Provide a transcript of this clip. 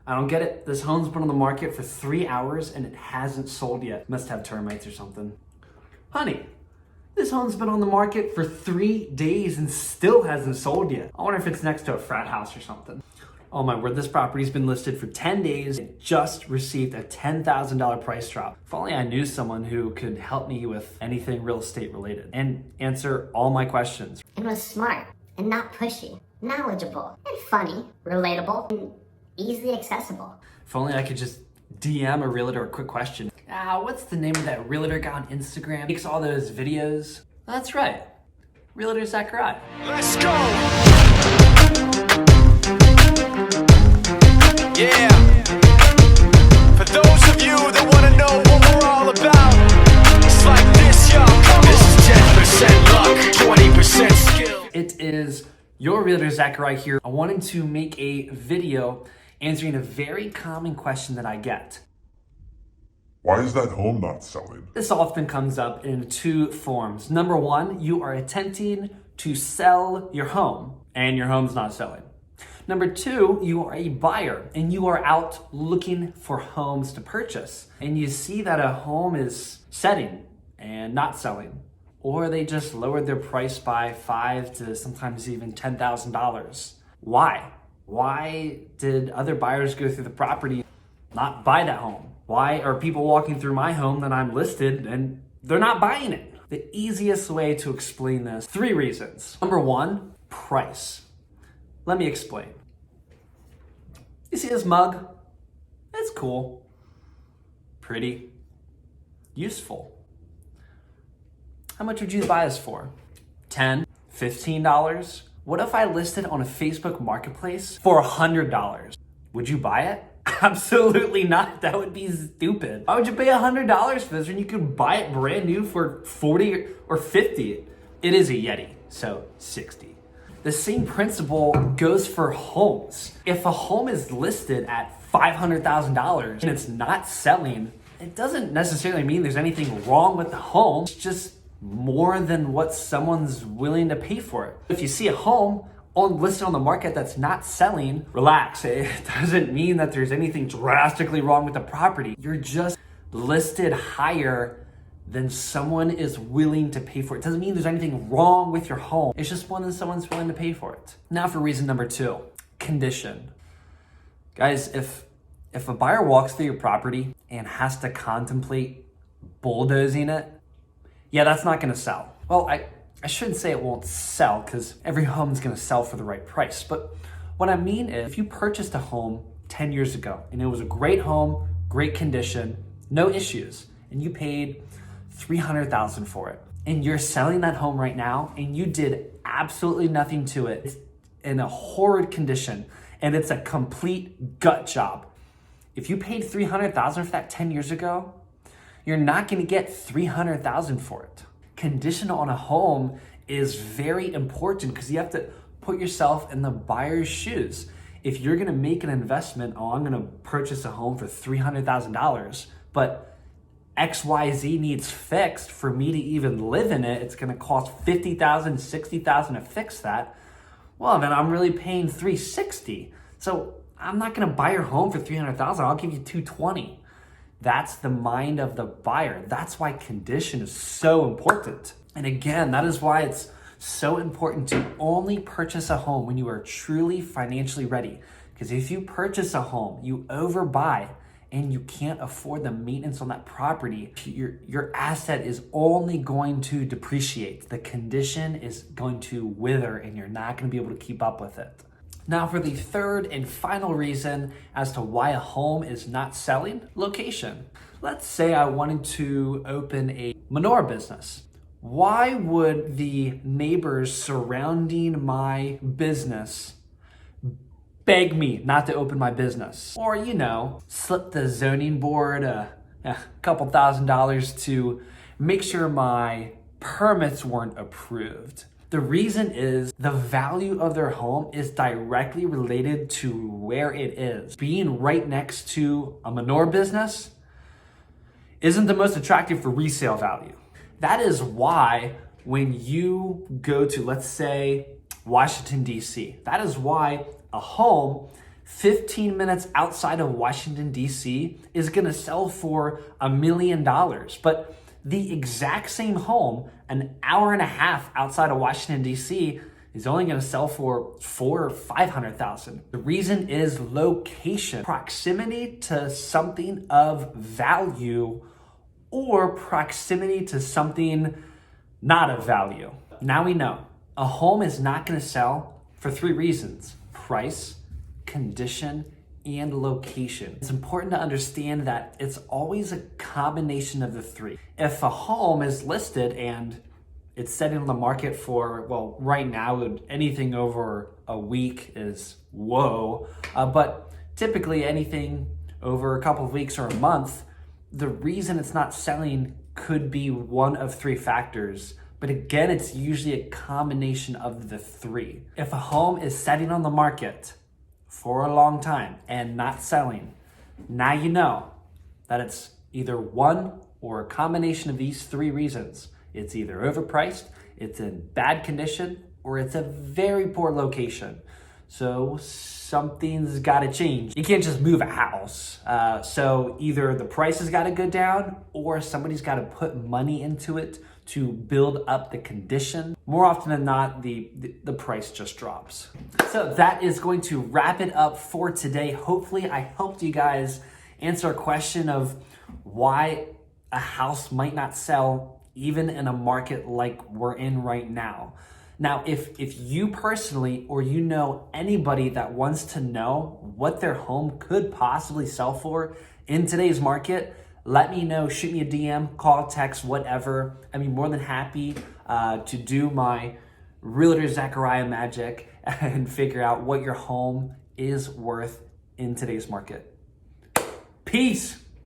I don't get it. This home's been on the market for 3 hours and it hasn't sold yet. Must have termites or something. Honey, this home's been on the market for 3 days and still hasn't sold yet. I wonder if it's next to a frat house or something. Oh my word, this property's been listed for 10 days and just received a $10,000 price drop. If only I knew someone who could help me with anything real estate related and answer all my questions. And was smart and not pushy, knowledgeable and funny, relatable and easily accessible. If only I could just DM a realtor a quick question. What's the name of that realtor guy on Instagram? Makes all those videos. That's right, Realtor Zachariah. Let's go! Yeah! For those of you that want to know what we're all about, it's like this, y'all. This is 10% luck, 20% skill. It is your Realtor Zachariah here. I wanted to make a video answering a very common question that I get. Why is that home not selling? This often comes up in two forms. Number one, you are attempting to sell your home and your home's not selling. Number two, you are a buyer and you are out looking for homes to purchase and you see that a home is setting and not selling, or they just lowered their price by $5,000 to sometimes even $10,000. Why? Why did other buyers go through the property, not buy that home? Why are people walking through my home that I'm listed and they're not buying it? The easiest way to explain this, 3 reasons. Number one, price. Let me explain. You see this mug? It's cool, pretty, useful. How much would you buy this for? $10, $15? What if I listed on a Facebook marketplace for $100? Would you buy it? Absolutely not. That would be stupid. Why would you pay $100 for this when you could buy it brand new for $40 or $50? It is a Yeti, so $60. The same principle goes for homes. If a home is listed at $500,000 and it's not selling, it doesn't necessarily mean there's anything wrong with the home. It's just more than what someone's willing to pay for it. If you see a home listed on the market that's not selling, relax. It doesn't mean that there's anything drastically wrong with the property. You're just listed higher than someone is willing to pay for it. It doesn't mean there's anything wrong with your home. It's just more than someone's willing to pay for it. Now for reason number 2, condition. Guys, if a buyer walks through your property and has to contemplate bulldozing it, yeah, that's not gonna sell. Well, I shouldn't say it won't sell because every home is gonna sell for the right price. But what I mean is if you purchased a home 10 years ago and it was a great home, great condition, no issues, and you paid $300,000 for it, and you're selling that home right now and you did absolutely nothing to it, it's in a horrid condition and it's a complete gut job. If you paid $300,000 for that 10 years ago, you're not gonna get $300,000 for it. Condition on a home is very important because you have to put yourself in the buyer's shoes. If you're gonna make an investment, I'm gonna purchase a home for $300,000, but XYZ needs fixed for me to even live in it, it's gonna cost $50,000, $60,000 to fix that. Well, then I'm really paying $360,000. So I'm not gonna buy your home for $300,000, I'll give you $220,000. That's the mind of the buyer. That's why condition is so important. And again, that is why it's so important to only purchase a home when you are truly financially ready. Because if you purchase a home, you overbuy, and you can't afford the maintenance on that property, your asset is only going to depreciate. The condition is going to wither and you're not going to be able to keep up with it. Now for the third and final reason as to why a home is not selling, location. Let's say I wanted to open a menorah business. Why would the neighbors surrounding my business beg me not to open my business? Or, slip the zoning board a couple $1,000s to make sure my permits weren't approved. The reason is the value of their home is directly related to where it is. Being right next to a menorah business isn't the most attractive for resale value. That is why when you go to, let's say, Washington, D.C., that is why a home 15 minutes outside of Washington, D.C. is gonna sell for $1 million. But the exact same home, an hour and a half outside of Washington, D.C., is only gonna sell for $400,000 or $500,000. The reason is location, proximity to something of value or proximity to something not of value. Now we know a home is not gonna sell for 3 reasons: price, condition, and location. It's important to understand that it's always a combination of the 3. If a home is listed and it's sitting on the market for, well, right now, anything over a week is whoa, but typically anything over a couple of weeks or a month, the reason it's not selling could be one of 3 factors. But again, it's usually a combination of the 3. If a home is sitting on the market for a long time and not selling, now you know that it's either one or a combination of these 3 reasons. It's either overpriced, it's in bad condition, or it's a very poor location. So something's gotta change. You can't just move a house. So either the price has gotta go down or somebody's gotta put money into it to build up the condition. More often than not, the price just drops. So that is going to wrap it up for today. Hopefully I helped you guys answer a question of why a house might not sell even in a market like we're in right now. Now, if you personally or you know anybody that wants to know what their home could possibly sell for in today's market, let me know. Shoot me a DM, call, text, whatever. I'd be more than happy to do my Realtor Zachariah magic and figure out what your home is worth in today's market. Peace.